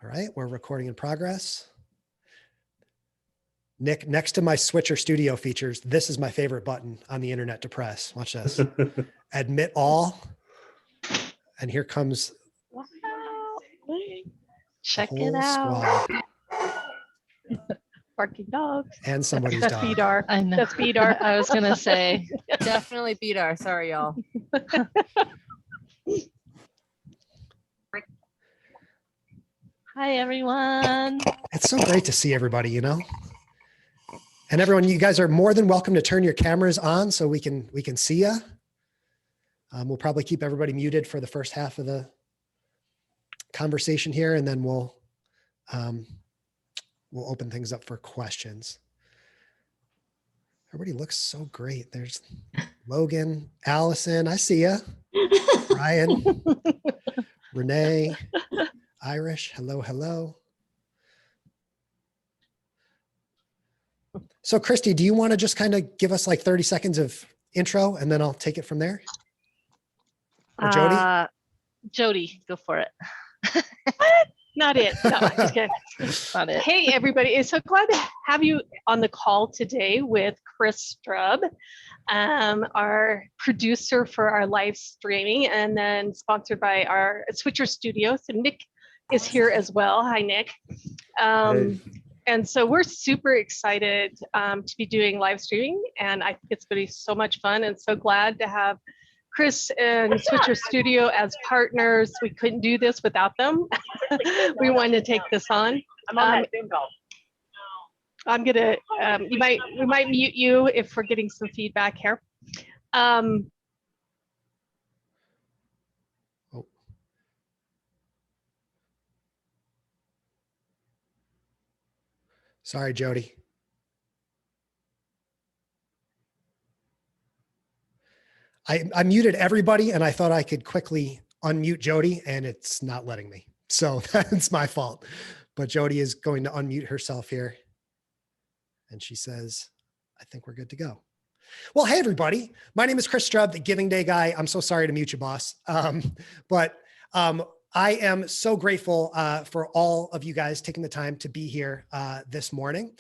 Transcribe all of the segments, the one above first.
All right, we're recording in progress. Nick, next to my Switcher Studio features, this is my favorite button on the internet to press. Watch this. Admit all. And here comes Wow. the Check it whole out. squad Barking dogs. and somebody's That's dog. Bedar. I know. That's Bedar. I was gonna say. Definitely beat our. Sorry, y'all. Hi, everyone. It's so great to see everybody, you know? And everyone, you guys are more than welcome to turn your cameras on so we can see you. We'll probably keep everybody muted for the first half of the conversation here, and then we'll open things up for questions. Everybody looks so great. There's Logan, Allison, I see ya. Ryan, Renee, Irish, hello, hello. So Christy, do you want to just kind of give us like 30 seconds of intro and then I'll take it from there? Or Jody? Jody, go for it. What? Not it. No, I'm just kidding. Not it. Hey, everybody. It's so glad to have you on the call today with Chris Strub, our producer for our live streaming, and then sponsored by our Switcher Studio. So Nick is here as well. Hi, Nick. Hey. And so we're super excited to be doing live streaming, and I think it's going to be so much fun, and so glad to have Chris and Switcher Studio as partners. We couldn't do this without them. We wanted to take this on. I'm on that Zoom call. I'm gonna. We might mute you if we're getting some feedback here. Oh. Sorry, Jody. I muted everybody and I thought I could quickly unmute Jody and it's not letting me. So that's my fault. But Jody is going to unmute herself here. And she says, I think we're good to go. Well, hey, everybody. My name is Chris Strub, the Giving Day guy. I'm so sorry to mute you, boss. But I am so grateful for all of you guys taking the time to be here this morning.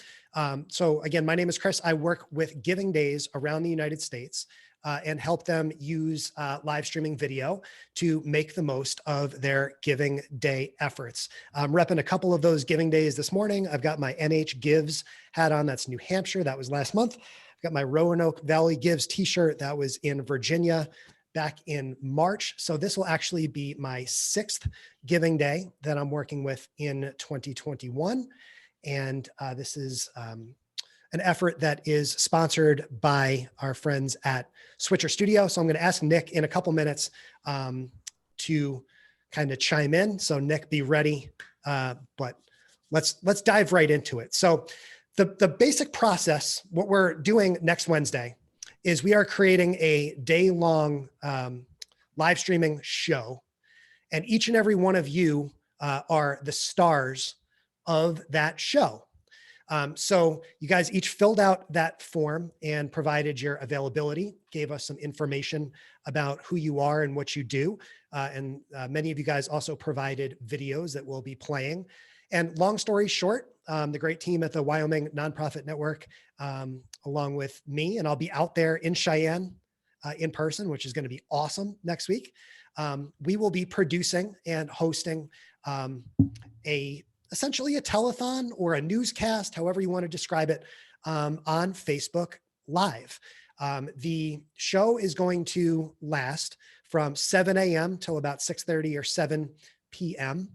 So again, my name is Chris. I work with Giving Days around the United States and help them use live streaming video to make the most of their Giving Day efforts. I'm repping a couple of those Giving Days this morning. I've got my NH Gives hat on. That's New Hampshire. That was last month. I've got my Roanoke Valley Gives t-shirt. That was in Virginia back in March. So this will actually be my 6th Giving Day that I'm working with in 2021. And this is an effort that is sponsored by our friends at Switcher Studio. So I'm going to ask Nick in a couple minutes to kind of chime in. So Nick, be ready. But let's dive right into it. So the basic process, what we're doing next Wednesday is we are creating a day-long live streaming show. And each and every one of you are the stars of that show. So you guys each filled out that form and provided your availability, gave us some information about who you are and what you do. And many of you guys also provided videos that we'll be playing. And long story short, the great team at the Wyoming Nonprofit Network, along with me, and I'll be out there in Cheyenne in person, which is going to be awesome next week. We will be producing and hosting essentially a telethon or a newscast, however you want to describe it, on Facebook Live. The show is going to last from 7 a.m. till about 6:30 or 7 p.m.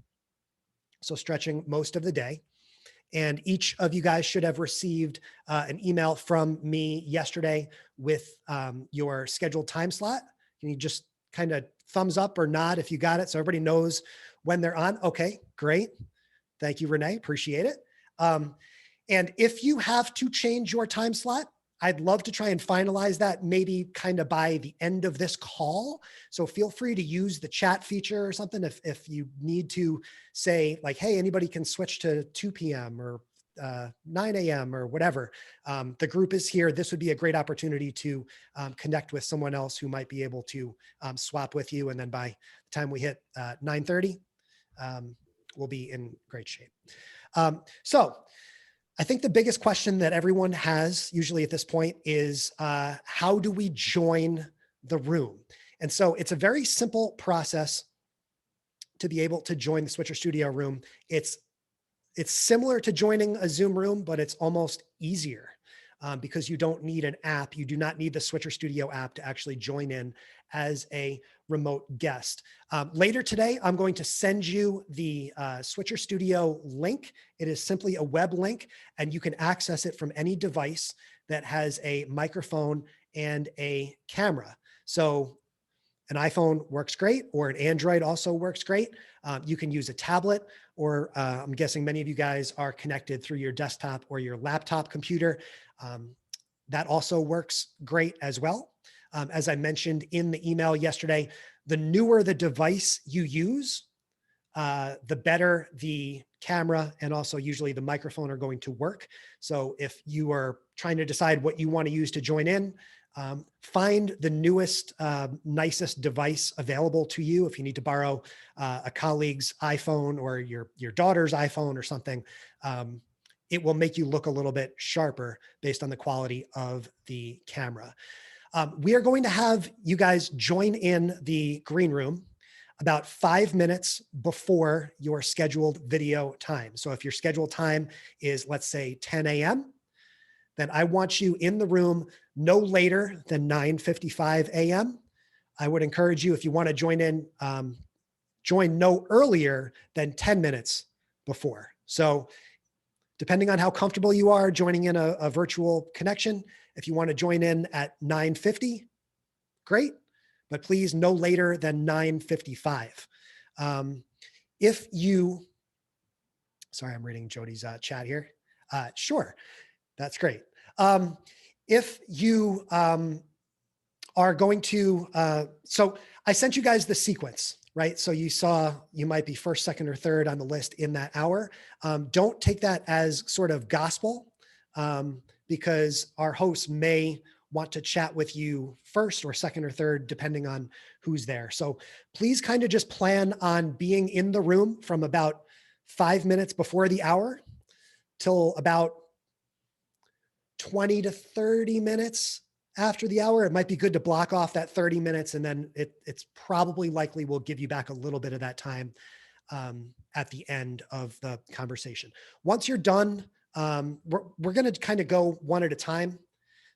So stretching most of the day. And each of you guys should have received an email from me yesterday with your scheduled time slot. Can you just kind of thumbs up or nod if you got it so everybody knows when they're on? Okay, great. Thank you, Renee. Appreciate it. And if you have to change your time slot, I'd love to try and finalize that maybe kind of by the end of this call. So feel free to use the chat feature or something if you need to say like, hey, anybody can switch to 2 p.m. or 9 a.m. or whatever. The group is here. This would be a great opportunity to connect with someone else who might be able to swap with you. And then by the time we hit 9:30, we'll be in great shape. So I think the biggest question that everyone has usually at this point is how do we join the room? And so it's a very simple process to be able to join the Switcher Studio room. It's similar to joining a Zoom room, but it's almost easier because you don't need an app. You do not need the Switcher Studio app to actually join in as a remote guest. Later today, I'm going to send you the Switcher Studio link. It is simply a web link, and you can access it from any device that has a microphone and a camera. So an iPhone works great, or an Android also works great. You can use a tablet, or I'm guessing many of you guys are connected through your desktop or your laptop computer. That also works great as well. As I mentioned in the email yesterday, the newer the device you use, the better the camera and also usually the microphone are going to work. So if you are trying to decide what you want to use to join in, find the newest, nicest device available to you. If you need to borrow a colleague's iPhone or your daughter's iPhone or something, it will make you look a little bit sharper based on the quality of the camera. We are going to have you guys join in the green room about 5 minutes before your scheduled video time. So if your scheduled time is, let's say, 10 a.m., then I want you in the room no later than 9:55 a.m. I would encourage you, if you want to join in, join no earlier than 10 minutes before. So depending on how comfortable you are joining in a virtual connection, if you want to join in at 9:50, great, but please no later than 9:55. If you, sorry, I'm reading Jody's chat here. Sure, that's great. If you are going to, so I sent you guys the sequence, right? So you saw you might be first, second, or third on the list in that hour. Don't take that as sort of gospel because our hosts may want to chat with you first or second or third, depending on who's there. So please kind of just plan on being in the room from about 5 minutes before the hour till about 20 to 30 minutes after the hour. It might be good to block off that 30 minutes, and then it's probably likely will give you back a little bit of that time at the end of the conversation. Once you're done, we're going to kind of go one at a time.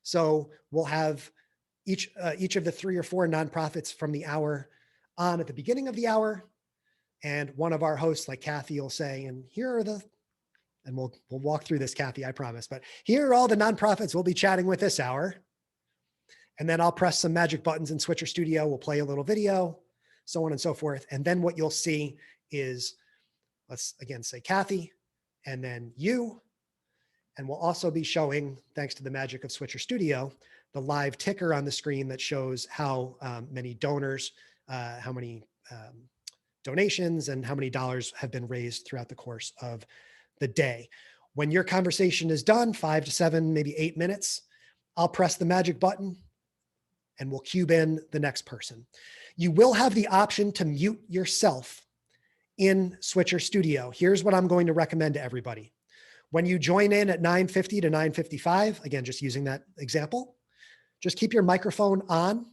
So we'll have each of the 3 or 4 nonprofits from the hour on at the beginning of the hour. And one of our hosts, like Kathy, will say, and here are the, and we'll walk through this, Kathy, I promise, but here are all the nonprofits we'll be chatting with this hour. And then I'll press some magic buttons in Switcher Studio. We'll play a little video, so on and so forth. And then what you'll see is, let's again say Kathy, and then you. And we'll also be showing, thanks to the magic of Switcher Studio, the live ticker on the screen that shows how many donors, how many donations, and how many dollars have been raised throughout the course of the day. When your conversation is done, 5 to 7, maybe 8 minutes, I'll press the magic button and we'll cube in the next person. You will have the option to mute yourself in Switcher Studio. Here's what I'm going to recommend to everybody. When you join in at 9:50 to 9:55, again, just using that example, just keep your microphone on.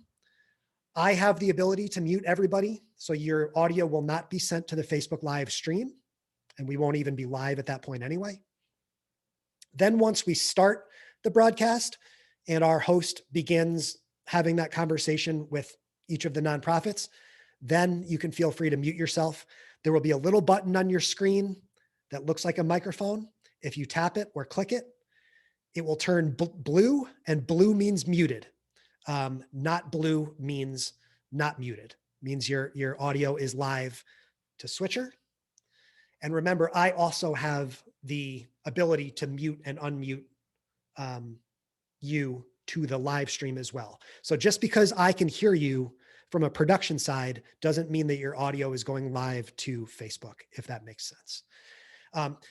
I have the ability to mute everybody, so your audio will not be sent to the Facebook Live stream, and we won't even be live at that point anyway. Then once we start the broadcast and our host begins having that conversation with each of the nonprofits, then you can feel free to mute yourself. There will be a little button on your screen that looks like a microphone. If you tap it or click it, it will turn blue, and blue means muted. Not blue means not muted, means your audio is live to Switcher. And remember, I also have the ability to mute and unmute you to the live stream as well. So just because I can hear you from a production side doesn't mean that your audio is going live to Facebook, if that makes sense.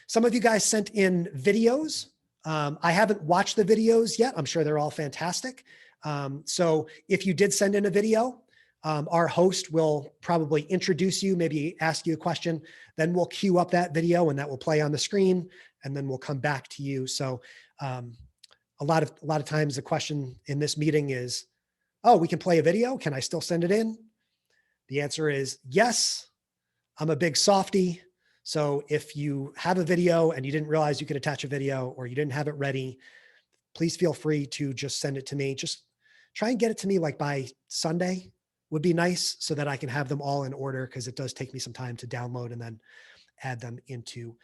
Some of you guys sent in videos. I haven't watched the videos yet. I'm sure they're all fantastic. So if you did send in a video, Our host will probably introduce you, maybe ask you a question, then we'll queue up that video and that will play on the screen, and then we'll come back to you. So a lot of times the question in this meeting is, oh, we can play a video. Can I still send it in? The answer is yes. I'm a big softie. So if you have a video and you didn't realize you could attach a video or you didn't have it ready, please feel free to just send it to me. Just try and get it to me like by Sunday would be nice so that I can have them all in order, because it does take me some time to download and then add them into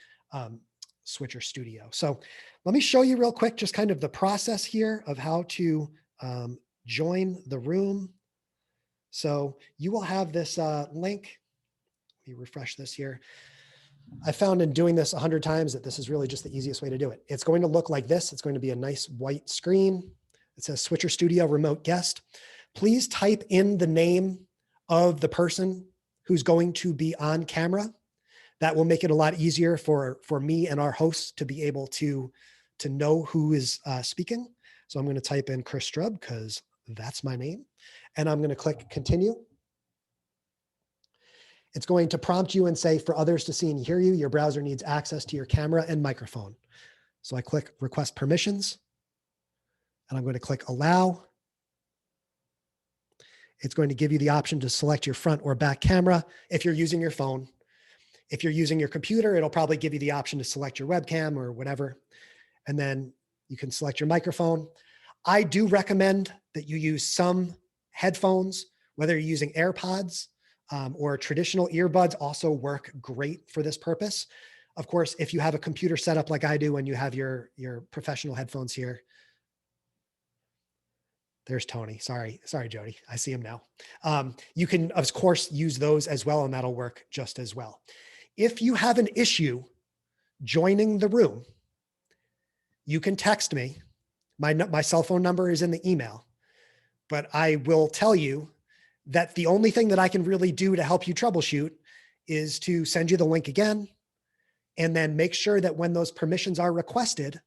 Switcher Studio. So let me show you real quick, just kind of the process here of how to join the room. So you will have this link. Let me refresh this here. I found in doing this 100 times that this is really just the easiest way to do it. It's going to look like this. It's going to be a nice white screen. It says Switcher Studio Remote Guest. Please type in the name of the person who's going to be on camera. That will make it a lot easier for me and our hosts to be able to know who is speaking. So I'm going to type in Chris Strub because that's my name. And I'm going to click continue. It's going to prompt you and say, for others to see and hear you, your browser needs access to your camera and microphone. So I click request permissions and I'm going to click allow. It's going to give you the option to select your front or back camera if you're using your phone. If you're using your computer, it'll probably give you the option to select your webcam or whatever. And then you can select your microphone. I do recommend that you use some headphones, whether you're using AirPods or traditional earbuds, also work great for this purpose. Of course, if you have a computer setup like I do and you have your professional headphones here. There's Tony. Sorry, Jody. I see him now. You can, of course, use those as well, and that'll work just as well. If you have an issue joining the room, you can text me. My cell phone number is in the email, but I will tell you that the only thing that I can really do to help you troubleshoot is to send you the link again, and then make sure that when those permissions are requested,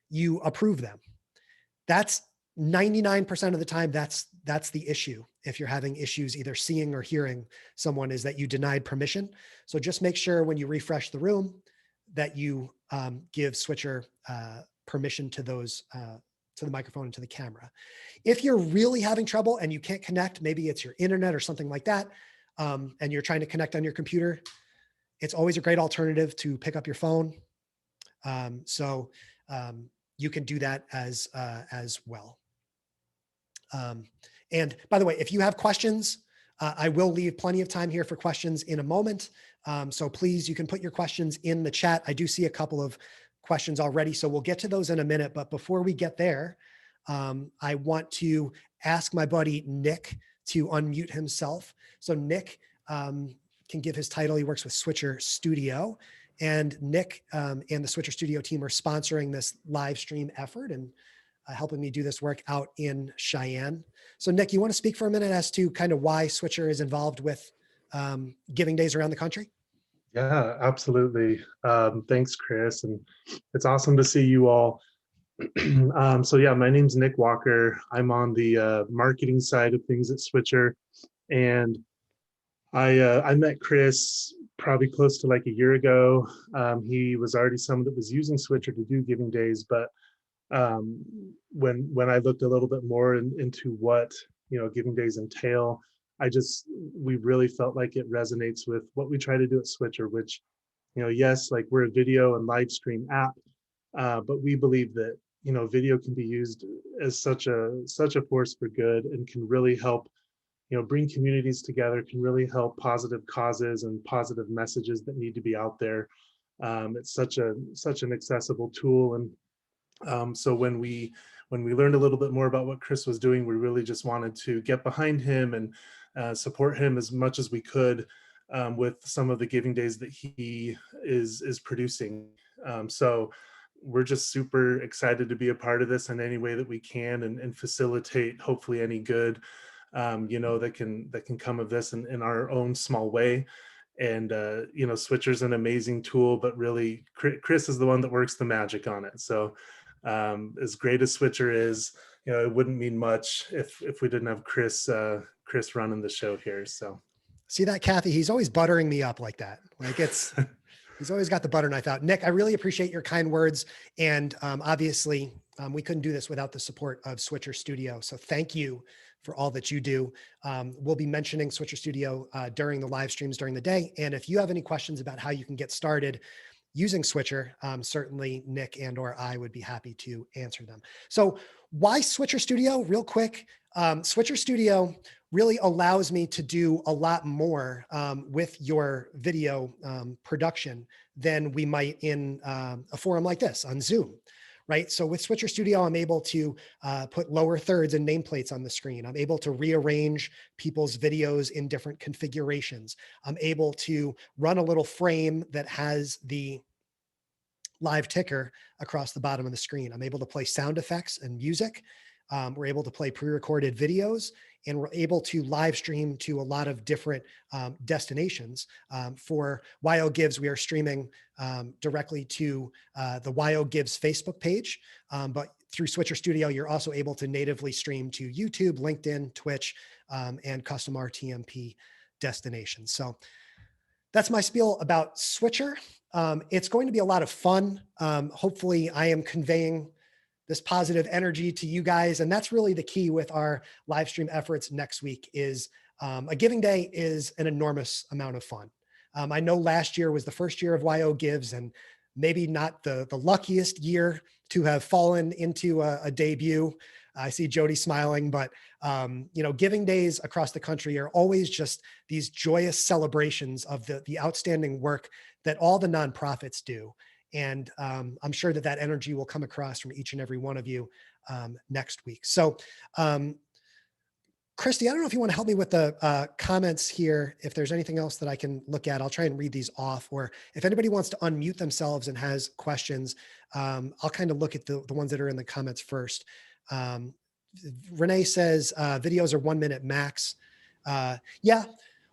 you approve them. That's 99% of the time, that's the issue. If you're having issues either seeing or hearing someone, is that you denied permission. So just make sure when you refresh the room that you give Switcher permission to those, to the microphone and to the camera. If you're really having trouble and you can't connect, maybe it's your internet or something like that, and you're trying to connect on your computer, it's always a great alternative to pick up your phone. You can do that as well. And by the way, if you have questions, I will leave plenty of time here for questions in a moment. So please, you can put your questions in the chat. I do see a couple of questions already, so we'll get to those in a minute. But before we get there, I want to ask my buddy Nick to unmute himself. So Nick can give his title. He works with Switcher Studio. And Nick and the Switcher Studio team are sponsoring this live stream effort and helping me do this work out in Cheyenne. So Nick, you want to speak for a minute as to kind of why Switcher is involved with giving days around the country? Yeah, absolutely. Thanks, Chris. And it's awesome to see you all. So yeah, my name's Nick Walker. I'm on the marketing side of things at Switcher. And I met Chris probably close to like a year ago. He was already someone that was using Switcher to do giving days, but when I looked a little bit more into what giving days entail, we really felt like it resonates with what we try to do at Switcher, which yes, like we're a video and live stream app, but we believe that video can be used as such a force for good and can really help bring communities together, can really help positive causes and positive messages that need to be out there. It's such an accessible tool. And so when we learned a little bit more about what Chris was doing, we really just wanted to get behind him and support him as much as we could with some of the giving days that he is producing. So we're just super excited to be a part of this in any way that we can and facilitate hopefully any good that can come of this in our own small way. And Switcher's an amazing tool, but really Chris is the one that works the magic on it. So as great as Switcher is, it wouldn't mean much if we didn't have Chris running the show here. So See that, Kathy? He's always buttering me up like that. Like he's always got the butter knife out. Nick, I really appreciate your kind words. And obviously, we couldn't do this without the support of Switcher Studio. So thank you for all that you do. We'll be mentioning Switcher Studio during the live streams during the day. And if you have any questions about how you can get started using Switcher, certainly Nick and or I would be happy to answer them. So why Switcher Studio? Real quick, Switcher Studio really allows me to do a lot more with your video production than we might in a forum like this on Zoom, right? So with Switcher Studio, I'm able to put lower thirds and nameplates on the screen. I'm able to rearrange people's videos in different configurations. I'm able to run a little frame that has the live ticker across the bottom of the screen. I'm able to play sound effects and music. We're able to play pre-recorded videos, and we're able to live stream to a lot of different destinations. For WyoGives, we are streaming directly to the WyoGives Facebook page, but through Switcher Studio, you're also able to natively stream to YouTube, LinkedIn, Twitch, and custom RTMP destinations. So that's my spiel about Switcher. It's going to be a lot of fun. Hopefully I am conveying this positive energy to you guys. And that's really the key with our live stream efforts next week is a giving day is an enormous amount of fun. I know last year was the first year of WyoGives and maybe not the luckiest year to have fallen into a debut. I see Jody smiling, but giving days across the country are always just these joyous celebrations of the outstanding work that all the nonprofits do. And I'm sure that energy will come across from each and every one of you next week. So Christy, I don't know if you want to help me with the comments here. If there's anything else that I can look at, I'll try and read these off. Or if anybody wants to unmute themselves and has questions, I'll kind of look at the ones that are in the comments first. Renee says videos are 1 minute max. Yeah,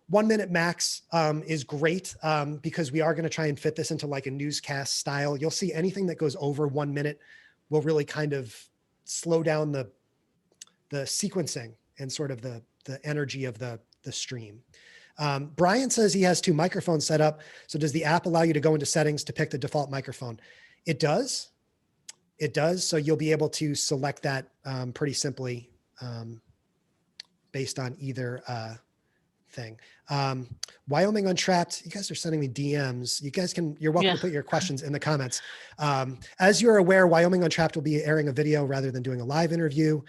1 minute max is great because we are going to try and fit this into like a newscast style. You'll see anything that goes over 1 minute will really kind of slow down the sequencing and sort of the energy of the stream. Brian says he has 2 microphones set up. So does the app allow you to go into settings to pick the default microphone? It does. It does. So you'll be able to select that pretty simply based on either thing. Wyoming Untrapped, you guys are sending me DMs. You're welcome to put your questions in the comments. As you're aware, Wyoming Untrapped will be airing a video rather than doing a live interview.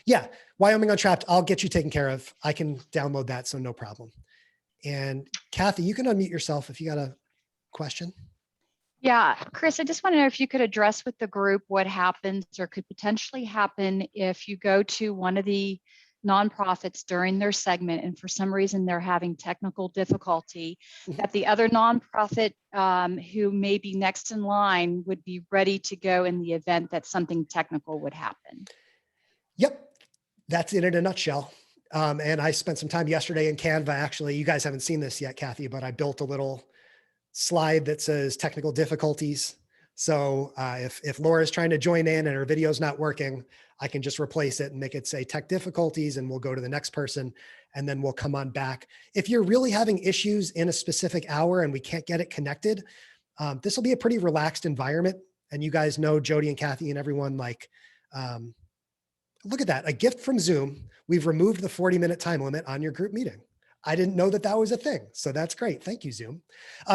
Yeah, Wyoming Untrapped, I'll get you taken care of. I can download that, so no problem. And Kathy, you can unmute yourself if you got a question. Yeah, Chris, I just want to know if you could address with the group what happens or could potentially happen if you go to one of the nonprofits during their segment and for some reason they're having technical difficulty, that the other nonprofit who may be next in line would be ready to go in the event that something technical would happen. Yep, that's it in a nutshell. And I spent some time yesterday in Canva. Actually, you guys haven't seen this yet, Kathy, but I built a little slide that says technical difficulties. So if Laura's trying to join in and her video's not working, I can just replace it and make it say tech difficulties, and we'll go to the next person and then we'll come on back. If you're really having issues in a specific hour and we can't get it connected, this will be a pretty relaxed environment. And you guys know Jody and Kathy and everyone, like, look at that, a gift from Zoom. We've removed the 40-minute time limit on your group meeting. I didn't know that was a thing. So that's great. Thank you, Zoom.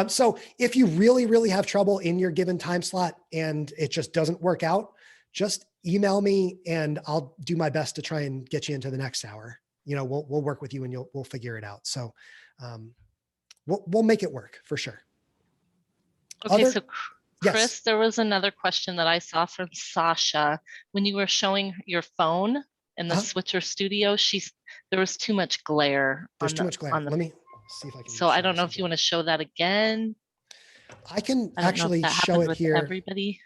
So if you really, really have trouble in your given time slot and it just doesn't work out, just email me and I'll do my best to try and get you into the next hour. We'll work with you and we'll figure it out. So we'll make it work for sure. Okay, so Chris, yes. There was another question that I saw from Sasha. When you were showing your phone in the Switcher Studio, there was too much glare. There's too much glare. Let me see if I can. So I don't know if you want to show that again. I can actually show it here. Everybody.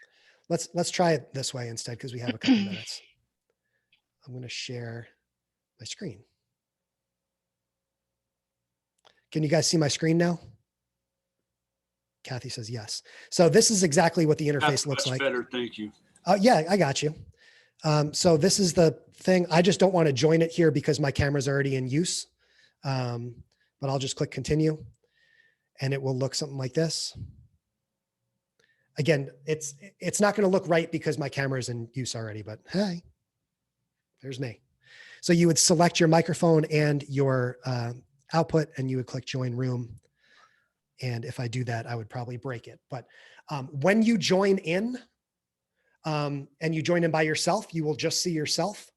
Let's try it this way instead because we have a couple minutes. I'm going to share my screen. Can you guys see my screen now? Kathy says yes. So this is exactly what the interface looks like. Better, thank you. Yeah, I got you. So this is the thing. I just don't want to join it here because my camera's already in use. But I'll just click continue and it will look something like this. Again, it's not going to look right because my camera is in use already, but hey, there's me. So you would select your microphone and your output and you would click join room. And if I do that, I would probably break it. But when you join in and you join in by yourself, you will just see yourself.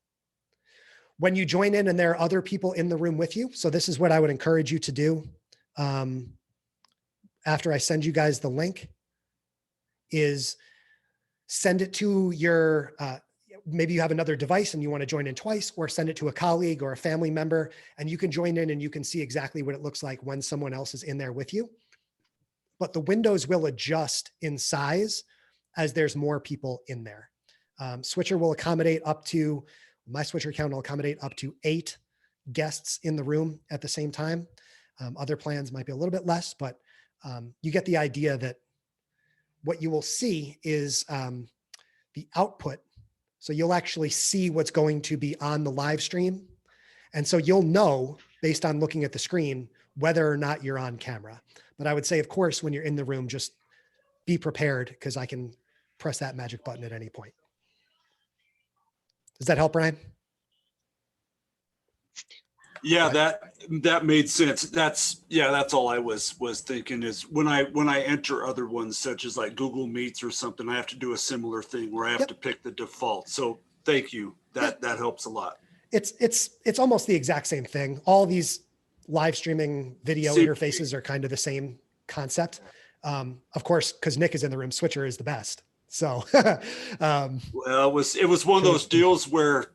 When you join in and there are other people in the room with you, so this is what I would encourage you to do after I send you guys the link, is send it to your, maybe you have another device and you want to join in twice, or send it to a colleague or a family member, and you can join in and you can see exactly what it looks like when someone else is in there with you. But the windows will adjust in size as there's more people in there. Switcher will accommodate up to, my Switcher account will accommodate up to 8 guests in the room at the same time. Other plans might be a little bit less, but you get the idea that what you will see is the output. So you'll actually see what's going to be on the live stream. And so you'll know based on looking at the screen whether or not you're on camera. But I would say, of course, when you're in the room, just be prepared because I can press that magic button at any point. Does that help, Brian? Yeah, that made sense. That's all I was thinking is when I enter other ones such as like Google Meets or something, I have to do a similar thing where I have to pick the default. So thank you. That helps a lot. It's almost the exact same thing. All these live streaming video interfaces are kind of the same concept. Of course, because Nick is in the room, Switcher is the best. So well, it was one of those deals where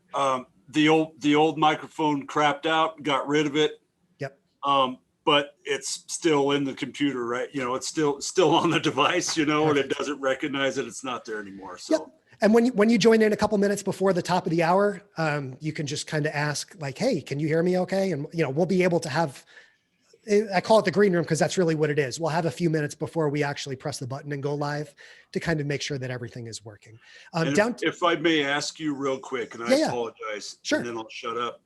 the old microphone crapped out, got rid of it. Yep. But it's still in the computer, right? You know, it's still on the device, you know, Perfect. And it doesn't recognize that it's not there anymore. So. Yep. And when you join in a couple minutes before the top of the hour, you can just kind of ask like, hey, can you hear me okay? And, you know, we'll be able to have, I call it the green room because that's really what it is. We'll have a few minutes before we actually press the button and go live to kind of make sure that everything is working. If I may ask you real quick, and I apologize, sure. And then I'll shut up.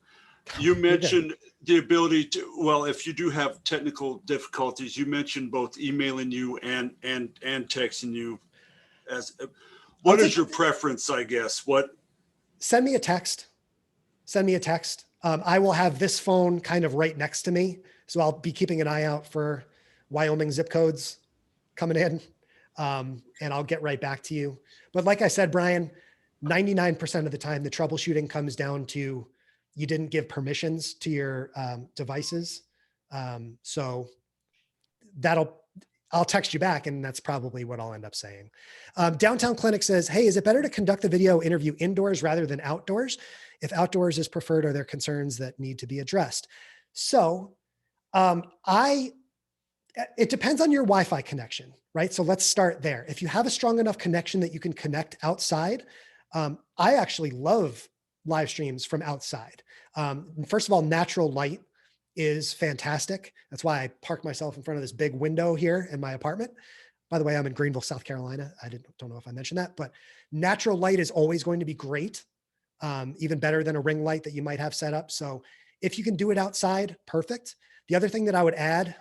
You mentioned the ability to, well, if you do have technical difficulties, you mentioned both emailing you and texting you. What is your preference, I guess? Send me a text. Send me a text. I will have this phone kind of right next to me. So I'll be keeping an eye out for Wyoming zip codes coming in, and I'll get right back to you. But like I said, Brian, 99% of the time, the troubleshooting comes down to you didn't give permissions to your devices. So I'll text you back, and that's probably what I'll end up saying. Downtown Clinic says, hey, is it better to conduct the video interview indoors rather than outdoors? If outdoors is preferred, are there concerns that need to be addressed? So it depends on your Wi-Fi connection, right? So let's start there. If you have a strong enough connection that you can connect outside, I actually love live streams from outside. First of all, natural light is fantastic. That's why I parked myself in front of this big window here in my apartment. By the way, I'm in Greenville, South Carolina. I don't know if I mentioned that, but natural light is always going to be great, even better than a ring light that you might have set up. So if you can do it outside, perfect. The other thing that I would add,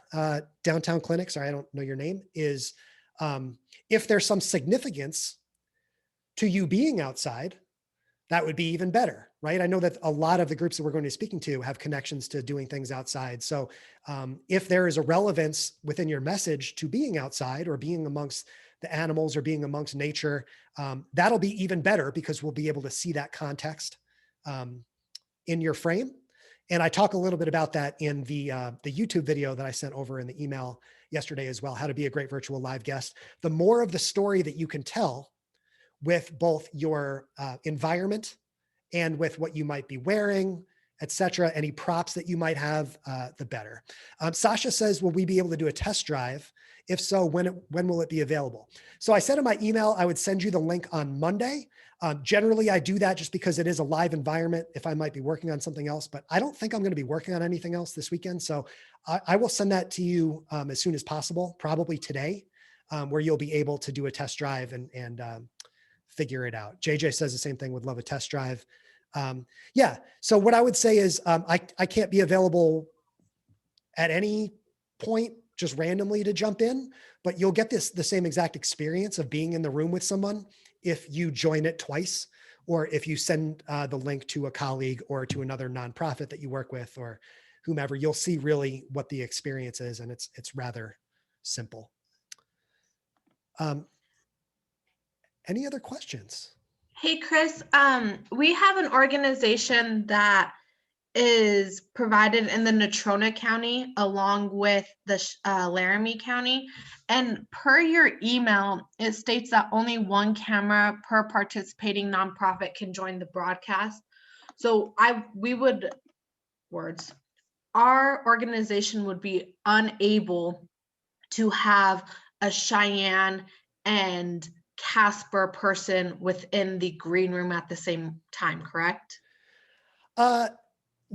Downtown Clinic, sorry, I don't know your name, is if there's some significance to you being outside, that would be even better, right? I know that a lot of the groups that we're going to be speaking to have connections to doing things outside. So if there is a relevance within your message to being outside or being amongst the animals or being amongst nature, that'll be even better because we'll be able to see that context in your frame. And I talk a little bit about that in the YouTube video that I sent over in the email yesterday as well, how to be a great virtual live guest. The more of the story that you can tell with both your environment and with what you might be wearing, et cetera, any props that you might have, the better. Sasha says, will we be able to do a test drive? If so, when will it be available? So I said in my email, I would send you the link on Monday. Generally, I do that just because it is a live environment if I might be working on something else, but I don't think I'm going to be working on anything else this weekend. So I will send that to you as soon as possible, probably today, where you'll be able to do a test drive and figure it out. JJ says the same thing, would love a test drive. Yeah. So what I would say is I can't be available at any point just randomly to jump in, but you'll get the same exact experience of being in the room with someone if you join it twice, or if you send the link to a colleague or to another nonprofit that you work with or whomever. You'll see really what the experience is, and it's rather simple. Any other questions? Hey, Chris, we have an organization that is provided in the Natrona County along with the Laramie County. And per your email, it states that only one camera per participating nonprofit can join the broadcast. So our organization would be unable to have a Cheyenne and Casper person within the green room at the same time, correct?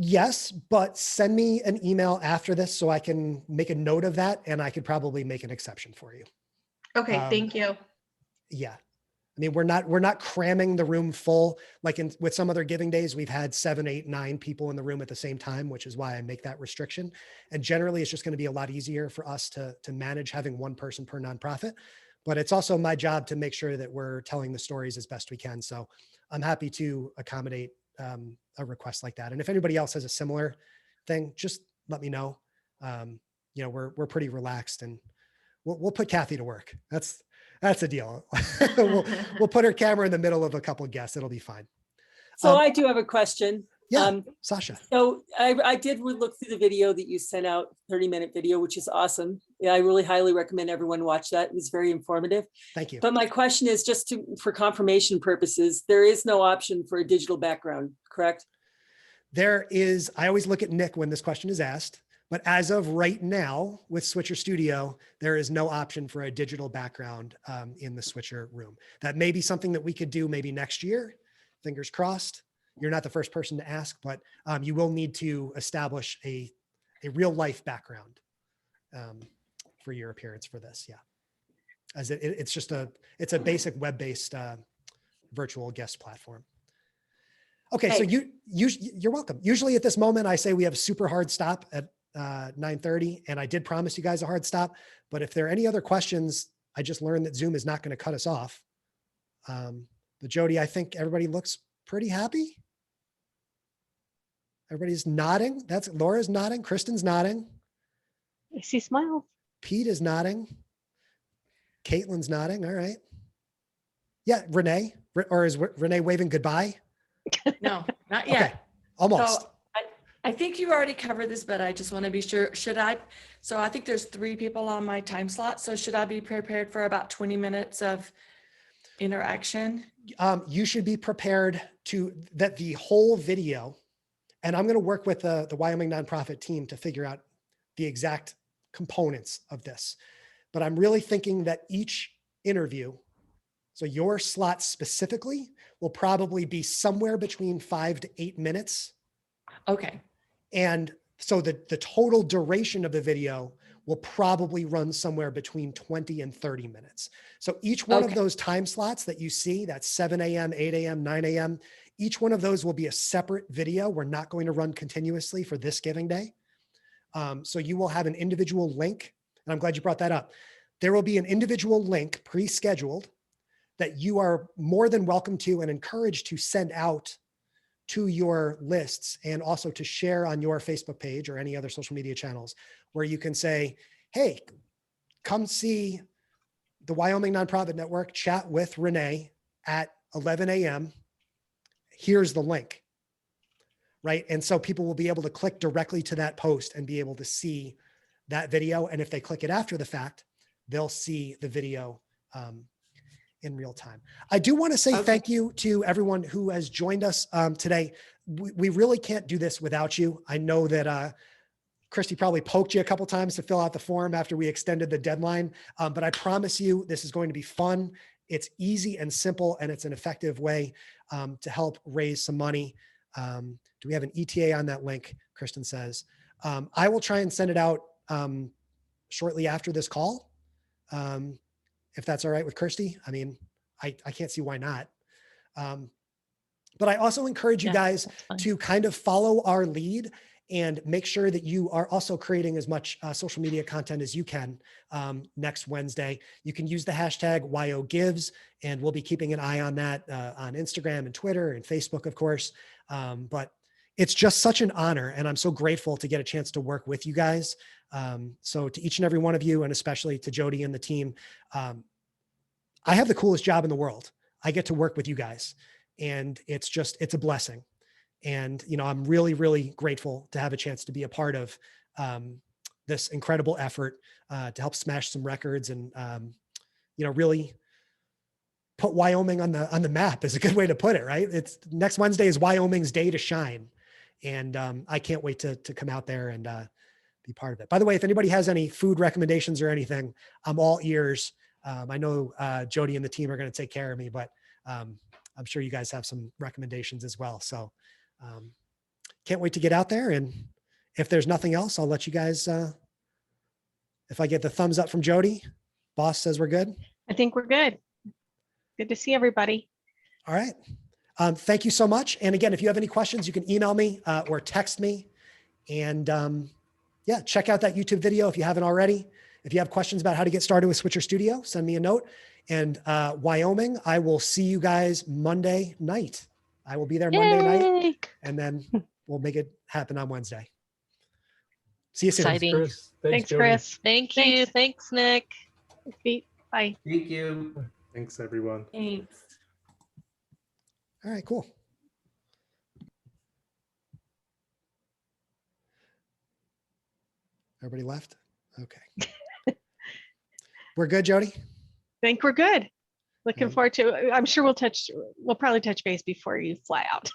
Yes, but send me an email after this so I can make a note of that, and I could probably make an exception for you. Okay, thank you. Yeah. I mean, we're not cramming the room full. Like with some other giving days, we've had 7, 8, 9 people in the room at the same time, which is why I make that restriction. And generally it's just going to be a lot easier for us to manage having one person per nonprofit, but it's also my job to make sure that we're telling the stories as best we can. So I'm happy to accommodate a request like that. And if anybody else has a similar thing, just let me know. You know, we're pretty relaxed, and we'll put Kathy to work. That's a deal. we'll put her camera in the middle of a couple of guests. It'll be fine. So I do have a question. Yeah, Sasha. So I did look through the video that you sent out, 30-minute video, which is awesome. Yeah, I really highly recommend everyone watch that. It was very informative. Thank you. But my question is just for confirmation purposes, there is no option for a digital background, correct? There is, I always look at Nick when this question is asked, but as of right now with Switcher Studio, there is no option for a digital background in the Switcher room. That may be something that we could do maybe next year, fingers crossed. You're not the first person to ask, but you will need to establish a real life background for your appearance for this. Yeah. As it's just it's a basic web-based virtual guest platform. Okay. So you're welcome. Usually at this moment, I say we have a super hard stop at 9:30, and I did promise you guys a hard stop, but if there are any other questions, I just learned that Zoom is not going to cut us off. But Jody, I think everybody looks pretty happy. Everybody's nodding. Laura's nodding. Kristen's nodding. I see smiles. Pete is nodding. Caitlin's nodding. All right. Yeah, Renee, or is Renee waving goodbye? No, not yet. Okay, almost. So I think you already covered this, but I just want to be sure. So I think there's 3 people on my time slot. So should I be prepared for about 20 minutes of interaction? You should be prepared that the whole video, and I'm going to work with the Wyoming nonprofit team to figure out the exact components of this. But I'm really thinking that each interview, so your slot specifically, will probably be somewhere between 5 to 8 minutes. Okay. And so the total duration of the video will probably run somewhere between 20 and 30 minutes. So each one of those time slots that you see, that's 7 a.m., 8 a.m., 9 a.m., each one of those will be a separate video. We're not going to run continuously for this giving day. So you will have an individual link, and I'm glad you brought that up. There will be an individual link pre-scheduled that you are more than welcome to and encouraged to send out to your lists, and also to share on your Facebook page or any other social media channels, where you can say, hey, come see the Wyoming Nonprofit Network, chat with Renee at 11 a.m. Here's the link, right? And so people will be able to click directly to that post and be able to see that video. And if they click it after the fact, they'll see the video in real time. I do want to say thank you to everyone who has joined us today. We really can't do this without you. I know that Christy probably poked you a couple times to fill out the form after we extended the deadline, but I promise you this is going to be fun. It's easy and simple, and it's an effective way to help raise some money. Do we have an ETA on that link? Kristen says. I will try and send it out shortly after this call. If that's all right with Kirsty. I mean, I can't see why not. But I also encourage you guys to kind of follow our lead and make sure that you are also creating as much social media content as you can next Wednesday. You can use the hashtag WyoGives, and we'll be keeping an eye on that on Instagram and Twitter and Facebook, of course. But it's just such an honor, and I'm so grateful to get a chance to work with you guys. So to each and every one of you, and especially to Jody and the team, I have the coolest job in the world. I get to work with you guys, and it's a blessing. And, I'm really, really grateful to have a chance to be a part of this incredible effort to help smash some records and, really put Wyoming on the map is a good way to put it, right? It's next Wednesday is Wyoming's day to shine. And I can't wait to come out there and be part of it. By the way, if anybody has any food recommendations or anything, I'm all ears. I know Jody and the team are going to take care of me, but I'm sure you guys have some recommendations as well. So can't wait to get out there. And if there's nothing else, I'll let you guys, if I get the thumbs up from Jody, boss says we're good. I think we're good. Good to see everybody. All right. Thank you so much. And again, if you have any questions, you can email me or text me. And yeah, check out that YouTube video if you haven't already. If you have questions about how to get started with Switcher Studio, send me a note. And Wyoming, I will see you guys Monday night. I will be there Monday night, and then we'll make it happen on Wednesday. See you soon. Exciting. Chris. Thanks, Jody. Chris. Thank you. Thanks, Nick. Bye. Thank you. Thanks, everyone. Thanks. All right, cool. Everybody left? Okay. We're good, Jody? Think we're good. Looking Okay. forward to, I'm sure we'll probably touch base before you fly out.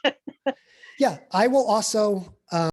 Yeah, I will also